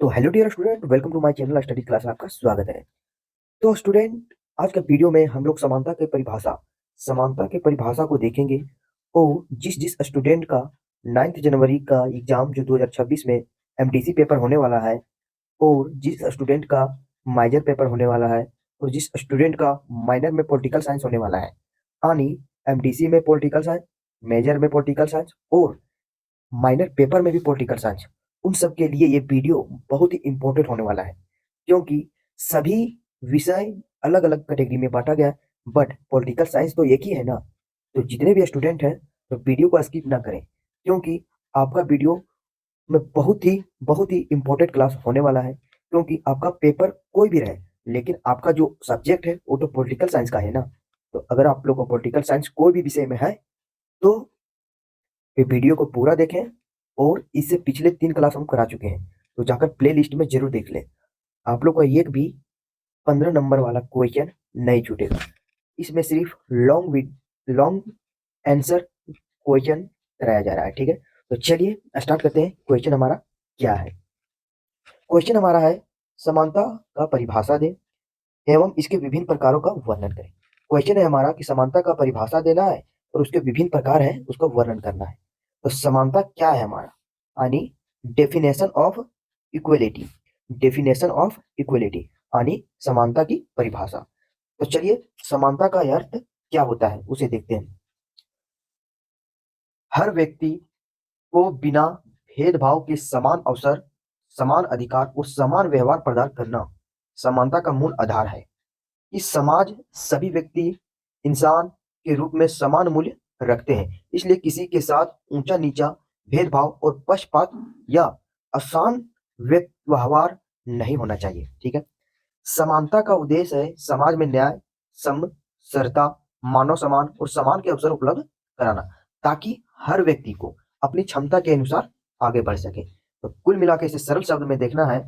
तो hello dear student, welcome to my channel study class. आपका स्वागत है। तो स्टूडेंट, आज का वीडियो में हम लोग समानता के परिभाषा को देखेंगे। और जिस जिस स्टूडेंट का 9 जनवरी का एग्जाम जो 2026 में एमडीसी पेपर होने वाला है, और जिस स्टूडेंट का माइनर पेपर होने वाला है, और जिस स्टूडेंट का माइनर में पॉलिटिकल साइंस होने वाला है, यानी एमडीसी में पॉलिटिकल साइंस, मेजर में पॉलिटिकल साइंस और माइनर पेपर में भी पॉलिटिकल साइंस, उन सब के लिए ये वीडियो बहुत ही इंपॉर्टेंट होने वाला है। क्योंकि सभी विषय अलग अलग कैटेगरी में बांटा गया है, बट पॉलिटिकल साइंस तो एक ही है ना। तो जितने भी स्टूडेंट हैं, तो वीडियो को स्किप ना करें, क्योंकि आपका वीडियो में बहुत ही इंपॉर्टेंट क्लास होने वाला है। क्योंकि आपका पेपर कोई भी रहे, लेकिन आपका जो सब्जेक्ट है वो तो पॉलिटिकल साइंस का है ना। तो अगर आप लोग को पॉलिटिकल साइंस कोई भी विषय में है, तो ये वीडियो को पूरा देखें। और इससे पिछले 3 क्लास हम करा चुके हैं, तो जाकर प्ले लिस्ट में जरूर देख लें। आप लोग को एक भी 15 नंबर वाला क्वेश्चन नहीं छूटेगा। इसमें सिर्फ लॉन्ग आंसर क्वेश्चन कराया जा रहा है, ठीक है। तो चलिए स्टार्ट करते हैं। क्वेश्चन हमारा क्या है? क्वेश्चन हमारा है, समानता का परिभाषा दें एवं इसके विभिन्न प्रकारों का वर्णन करें। क्वेश्चन है हमारा कि समानता का परिभाषा देना है और उसके विभिन्न प्रकार हैं, उसका वर्णन करना है। तो समानता क्या है हमारा, यानी definition of equality. Definition of equality यानी समानता की परिभाषा। तो चलिए समानता का अर्थ क्या होता है उसे देखते हैं। हर व्यक्ति को बिना भेदभाव के समान अवसर, समान अधिकार और समान व्यवहार प्रदान करना समानता का मूल आधार है। इस समाज सभी व्यक्ति इंसान के रूप में समान मूल्य रखते हैं, इसलिए किसी के साथ ऊंचा नीचा, भेदभाव और पक्षपात या आसान व्यवहार नहीं होना चाहिए, ठीक है। समानता का उद्देश्य है समाज में न्याय, समरसता, मानव सम्मान और समान के अवसर उपलब्ध कराना, ताकि हर व्यक्ति को अपनी क्षमता के अनुसार आगे बढ़ सके। तो कुल मिला के इसे सरल शब्द में देखना है,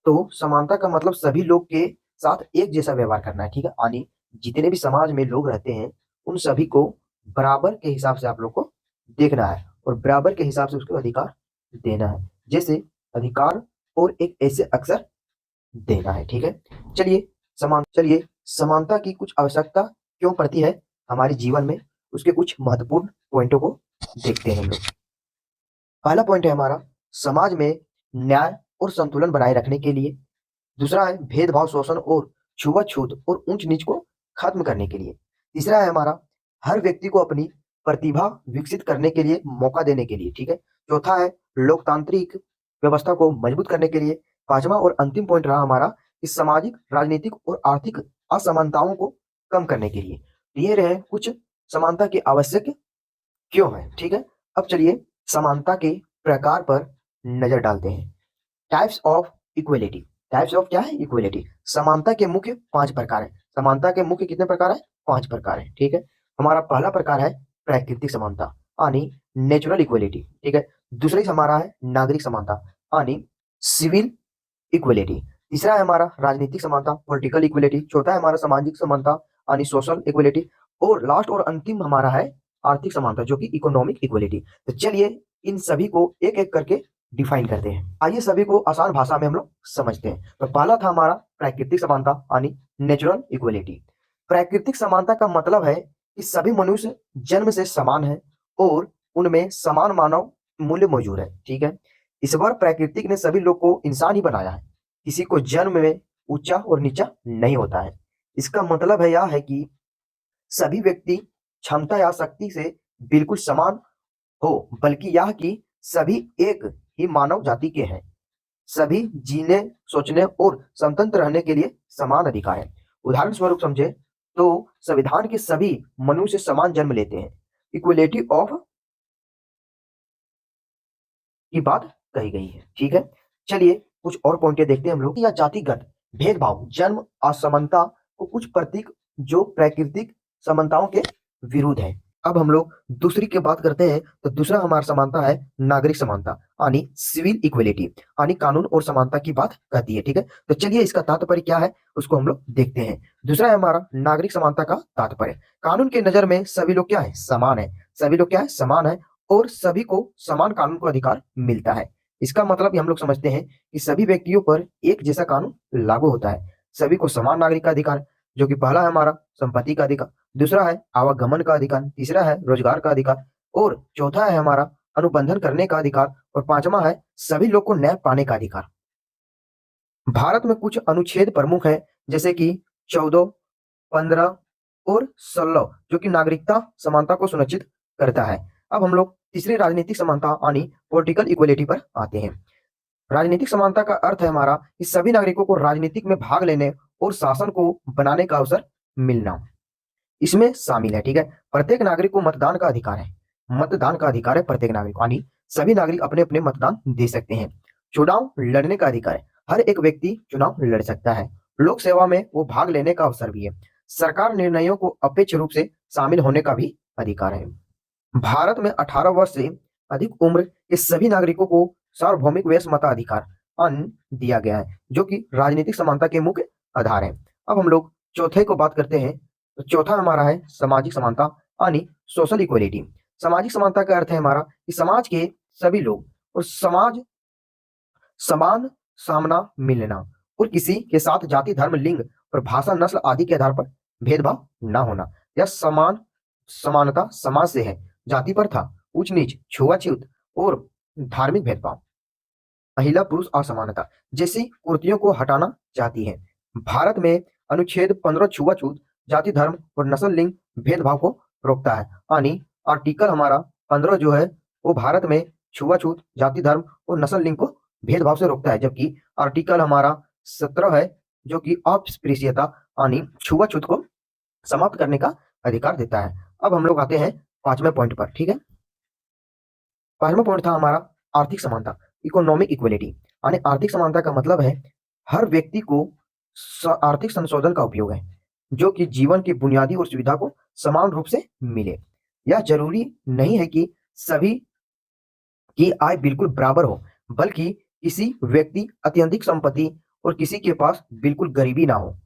तो समानता का मतलब सभी लोग के साथ एक जैसा व्यवहार करना है, ठीक है। यानी जितने भी समाज में लोग रहते हैं, उन सभी को बराबर के हिसाब से आप लोग को देखना है और बराबर के हिसाब से उसको अधिकार देना है। जैसे अधिकार और एक ऐसे अक्सर देना है, ठीक है। चलिए समानता की कुछ आवश्यकता क्यों पड़ती है हमारे जीवन में, उसके कुछ महत्वपूर्ण पॉइंटों को देखते हैं हम लोग। पहला पॉइंट है हमारा, समाज में न्याय और संतुलन बनाए रखने के लिए। दूसरा है भेदभाव, शोषण और छुआछूत और ऊंच नीच को खत्म करने के लिए। तीसरा है हमारा, हर व्यक्ति को अपनी प्रतिभा विकसित करने के लिए मौका देने के लिए, ठीक है। चौथा है लोकतांत्रिक व्यवस्था को मजबूत करने के लिए। पांचवा और अंतिम पॉइंट रहा हमारा कि सामाजिक, राजनीतिक और आर्थिक असमानताओं को कम करने के लिए। ये रहे कुछ समानता के आवश्यक क्यों है, ठीक है। अब चलिए समानता के प्रकार पर नजर डालते हैं। Types of equality. Types of क्या है? इक्वलिटी। समानता के मुख्य 5 प्रकार है। समानता के मुख्य कितने प्रकार है? 5 प्रकार है, ठीक है। हमारा पहला प्रकार है प्राकृतिक समानता, यानी नेचुरल इक्वलिटी, ठीक है। दूसरी हमारा है नागरिक समानता, यानी सिविल इक्वलिटी। तीसरा है हमारा राजनीतिक समानता, पॉलिटिकल इक्वलिटी। चौथा है हमारा सामाजिक समानता, यानी सोशल इक्वलिटी। और लास्ट और अंतिम हमारा है आर्थिक समानता, जो कि इकोनॉमिक इक्वलिटी। तो चलिए इन सभी को एक एक करके डिफाइन करते हैं। आइए सभी को आसान भाषा में हम लोग समझते हैं। तो पहला था हमारा प्राकृतिक समानता, यानी नेचुरल इक्वलिटी। प्राकृतिक समानता का मतलब है कि सभी मनुष्य जन्म से समान है और उनमें समान मानव मूल्य मौजूद है, ठीक है। इस बार प्राकृतिक ने सभी लोग को इंसान ही बनाया है। किसी को जन्म में ऊंचा और नीचा नहीं होता है। इसका मतलब है यह है कि सभी व्यक्ति क्षमता या शक्ति से बिल्कुल समान हो, बल्कि यह कि सभी एक ही मानव जाति के हैं। सभी जीने, सोचने और स्वतंत्र रहने के लिए समान अधिकार है। उदाहरण स्वरूप समझे तो संविधान के सभी मनुष्य समान जन्म लेते हैं। इक्वलिटी ऑफ की बात कही गई है, ठीक है। चलिए कुछ और पॉइंट देखते हैं हम लोग। या जातिगत भेदभाव, जन्म असमानता को कुछ प्रतीक जो प्राकृतिक समानताओं के विरुद्ध है। अब हम लोग दूसरी की बात करते हैं। तो दूसरा हमारा समानता है नागरिक समानता, यानी सिविल इक्वलिटी, यानी कानून और समानता की बात कहती है, ठीक है। तो चलिए इसका तात्पर्य क्या है उसको हम लोग देखते हैं। दूसरा है हमारा नागरिक समानता का तात्पर्य, कानून के नजर में सभी लोग क्या है? समान है। सभी लोग क्या है? समान है और सभी को समान कानून को अधिकार मिलता है। इसका मतलब हम लोग समझते हैं कि सभी व्यक्तियों पर एक जैसा कानून लागू होता है। सभी को समान नागरिक का अधिकार, जो कि पहला है हमारा संपत्ति का अधिकार, दूसरा है आवागमन का अधिकार, तीसरा है रोजगार का अधिकार और चौथा है हमारा अनुबंधन करने का अधिकार और पांचवा है सभी लोग को न्याय पाने का अधिकार। भारत में कुछ अनुच्छेद प्रमुख हैं, जैसे कि 14, 15 और 16, जो कि नागरिकता समानता को सुनिश्चित करता है। अब हम लोग तीसरी राजनीतिक समानता यानी पॉलिटिकल इक्वलिटी पर आते हैं। राजनीतिक समानता का अर्थ है हमारा कि सभी नागरिकों को राजनीतिक में भाग लेने और शासन को बनाने का अवसर मिलना इसमें शामिल है। ठीक है, प्रत्येक नागरिक को मतदान का अधिकार है। मतदान का अधिकार है प्रत्येक नागरिक को, यानी सभी नागरिक अपने अपने मतदान दे सकते हैं। चुनाव लड़ने का अधिकार है, हर एक व्यक्ति चुनाव लड़ सकता है। लोक सेवा में वो भाग लेने का अवसर भी है। सरकार निर्णयों को अपेक्ष रूप से शामिल होने का भी अधिकार है। भारत में 18 वर्ष से अधिक उम्र के सभी नागरिकों को सार्वभौमिक वयस मताधिकार अन दिया गया है, जो कि राजनीतिक समानता के मुख्य आधार है। अब हम लोग चौथे को बात करते हैं, तो चौथा हमारा है सामाजिक समानता यानी सोशल इक्वलिटी। सामाजिक समानता का अर्थ है हमारा कि समाज के सभी लोग और समाज समान सामना मिलना और किसी के साथ जाति, धर्म, लिंग और भाषा, नस्ल आदि के आधार पर भेदभाव न होना। यह समानता समाज से है। जाति पर था ऊंच नीच, छुआछूत और धार्मिक भेदभाव, महिला पुरुष असमानता जैसी कुर्तियों को हटाना चाहती है। भारत में अनुच्छेद 15 छुआछूत, जाति, धर्म और नस्ल लिंग भेदभाव को रोकता है, यानी आर्टिकल हमारा 15 जो है वो भारत में छुआछूत, जाति, धर्म और नस्ल लिंग को भेदभाव से रोकता है, जबकि आर्टिकल हमारा 17 है जो कि अस्पृश्यता यानी छुआछूत को समाप्त करने का अधिकार देता है। अब हम लोग आते हैं पांचवें पॉइंट पर। ठीक है, पांचवा पॉइंट था हमारा आर्थिक समानता, इकोनॉमिक इक्वलिटी। यानी आर्थिक समानता का मतलब है हर व्यक्ति को आर्थिक संशोधन का उपयोग है, जो कि जीवन की बुनियादी और सुविधा को समान रूप से मिले। यह जरूरी नहीं है कि सभी की आय बिल्कुल बराबर हो, बल्कि किसी व्यक्ति अत्यधिक संपत्ति और किसी के पास बिल्कुल गरीबी ना हो।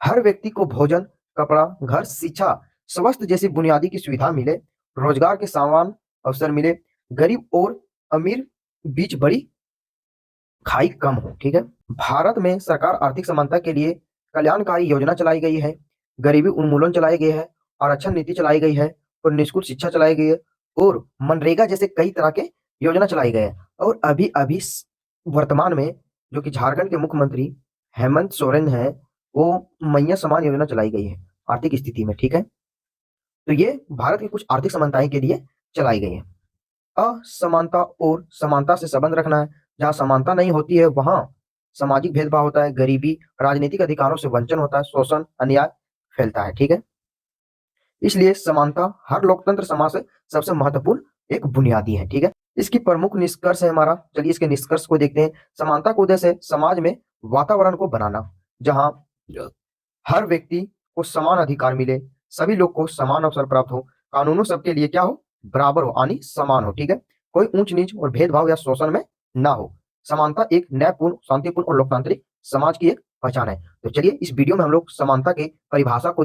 हर व्यक्ति को भोजन, कपड़ा, घर, शिक्षा, स्वास्थ्य जैसी बुनियादी की सुविधा मिले, रोजगार के समान अवसर मिले, गरीब और अमीर बीच बड़ी खाई कम हो। ठीक है, भारत में सरकार आर्थिक समानता के लिए कल्याणकारी योजना चलाई गई है, गरीबी उन्मूलन चलाई गई है, आरक्षण नीति चलाई गई है और निःशुल्क शिक्षा चलाई गई है और मनरेगा जैसे कई तरह के योजना चलाई गई है। और अभी अभी वर्तमान में जो कि झारखंड के मुख्यमंत्री हेमंत सोरेन है, वो मैया समान योजना चलाई गई है आर्थिक स्थिति में। ठीक है, तो ये भारत की कुछ आर्थिक समानताएं के लिए चलाई गई है। असमानता और समानता से संबंध रखना है। जहाँ समानता नहीं होती है वहां सामाजिक भेदभाव होता है, गरीबी, राजनीतिक अधिकारों से वंचन होता है, शोषण, अन्याय फैलता है। ठीक है, इसलिए समानता हर लोकतंत्र समाज से सबसे महत्वपूर्ण एक बुनियादी है। ठीक है, इसकी प्रमुख निष्कर्ष है हमारा, चलिए इसके निष्कर्ष को देखते हैं। समानता का उद्देश्य है समाज में वातावरण को बनाना जहां हर व्यक्ति को समान अधिकार मिले, सभी लोग को समान अवसर प्राप्त हो, कानूनों सबके लिए क्या हो, बराबर हो यानी समान हो। ठीक है, कोई ऊंच नीच और भेदभाव या शोषण में ना हो। समानता एक न्यायपूर्ण, शांतिपूर्ण और लोकतांत्रिक समाज की एक पहचान है। तो चलिए इस वीडियो में हम लोग समानता के परिभाषा को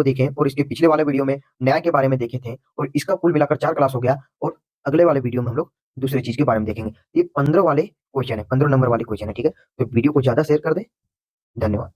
देखें और इसके पिछले वाले वीडियो में न्याय के बारे में देखे थे और इसका कुल मिलाकर 4 क्लास हो गया और अगले वाले वीडियो में हम लोग दूसरी चीज के बारे में देखेंगे। ये 15 वाले क्वेश्चन है, 15 नंबर वाले क्वेश्चन है। ठीक है, तो वीडियो को ज्यादा शेयर कर दे। धन्यवाद।